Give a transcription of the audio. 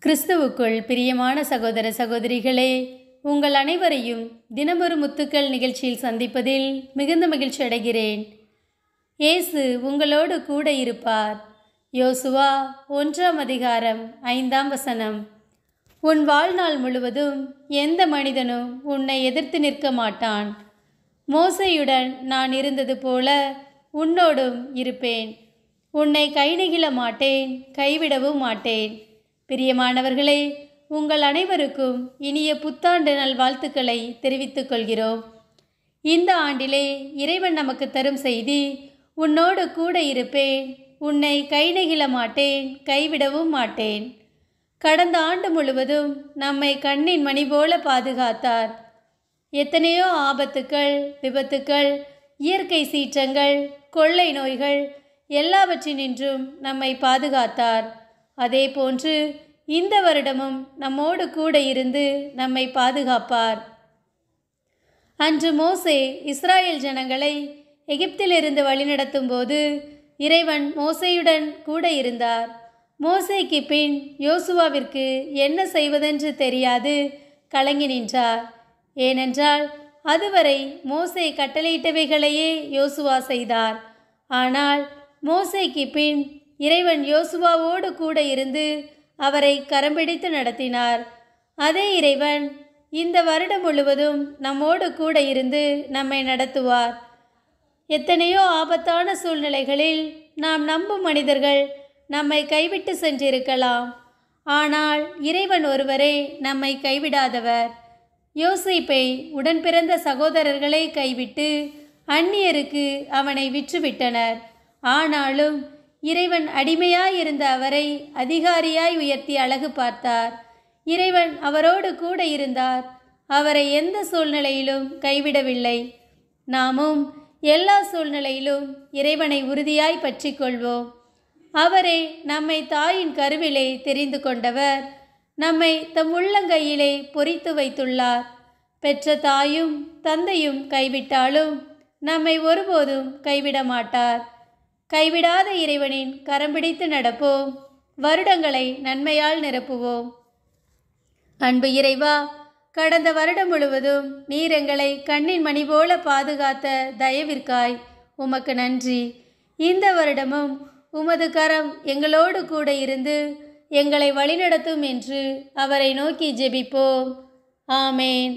கிறிஸ்துவுக்குள் பிரியமான சகோதர சகோதரிகளே, உங்கள் அனைவரையும் தினமொரு முத்துக்கள் நிகழ்ச்சியில் சந்திப்பதில் மிகுந்த மகிழ்ச்சி அடைகிறேன். இயேசு உங்களோடு கூட இருப்பார். யோசுவா 1:5. உன் வாழ்நாள் முழுவதும் எந்த மனிதனும் உன்னை எதிர்த்து நிற்க மாட்டான். மோசேயுடன் நான் இருந்தது போல உன்னோடும் இருப்பேன். உன்னை கை நெகிழ மாட்டேன், கைவிடவும் மாட்டேன். பிரியமானவர்களே, உங்கள் அனைவருக்கும் இனிய புத்தாண்டு நல்வாழ்த்துக்களை தெரிவித்துக் கொள்கிறோம். இந்த ஆண்டிலே இறைவன் நமக்கு தரும் செய்தி, உன்னோடு கூட இருப்பேன், உன்னை கை நெகிழ மாட்டேன், கைவிடவும் மாட்டேன். கடந்த ஆண்டு முழுவதும் நம்மை கண்ணின் மணி போல பாதுகாத்தார். எத்தனையோ ஆபத்துக்கள், விபத்துக்கள், இயற்கை சீற்றங்கள், கொள்ளை நோய்கள் எல்லாவற்றினின்றும் நம்மை பாதுகாத்தார். அதே போன்று இந்த வருடமும் நம்மோடு கூட இருந்து நம்மை பாதுகாப்பார். அன்று மோசே இஸ்ராயேல் ஜனங்களை எகிப்திலிருந்து வழிநடத்தும் போது இறைவன் மோசேயுடன் கூட இருந்தார். மோசேக்கு பின் யோசுவாவிற்கு என்ன செய்வதென்று தெரியாது கலங்கி நின்றார். ஏனென்றால் அதுவரை மோசே கட்டளையிட்டவைகளையே யோசுவா செய்தார். ஆனால் மோசேக்கு பின் இறைவன் யோசுவாவோடு கூட இருந்து அவரை கரம்பிடித்து நடத்தினார். அதே இறைவன் இந்த வருடம் முழுவதும் நம்மோடு கூட இருந்து நம்மை நடத்துவார். எத்தனையோ ஆபத்தான சூழ்நிலைகளில் நாம் நம்பும் மனிதர்கள் நம்மை கைவிட்டு சென்றிருக்கலாம். ஆனால் இறைவன் ஒருவரே நம்மை கைவிடாதவர். யோசேப்பை உடன் பிறந்த சகோதரர்களை கைவிட்டு அந்நியருக்கு அவனை விற்றுவிட்டனர். ஆனாலும் இறைவன் அடிமையாயிருந்த அவரை அதிகாரியாய் உயர்த்தி அழகு பார்த்தார். இறைவன் அவரோடு கூட இருந்தார். அவரை எந்த சூழ்நிலையிலும் கைவிடவில்லை. நாமும் எல்லா சூழ்நிலையிலும் இறைவனை உறுதியாய் பற்றி கொள்வோம். அவரே நம்மை தாயின் கருவிலே தெரிந்து கொண்டவர். நம்மை தம் உள்ளங்கையிலே பொறித்து வைத்துள்ளார். பெற்ற தாயும் தந்தையும் கைவிட்டாலும் நம்மை ஒருபோதும் கைவிட மாட்டார். கைவிடாத இறைவனின் கரம் பிடித்து நடப்போம். வருடங்களை நன்மையால் நிரப்புவோம். அன்பு இறைவா, கடந்த வருடம் முழுவதும் நீர் எங்களை கண்ணின் மணி போல பாதுகாத்த தயவிற்காய் உமக்கு நன்றி. இந்த வருடமும் உமது கரம் எங்களோடு கூட இருந்து எங்களை வழிநடத்தும் என்று அவரை நோக்கி ஜெபிப்போம். ஆமேன்.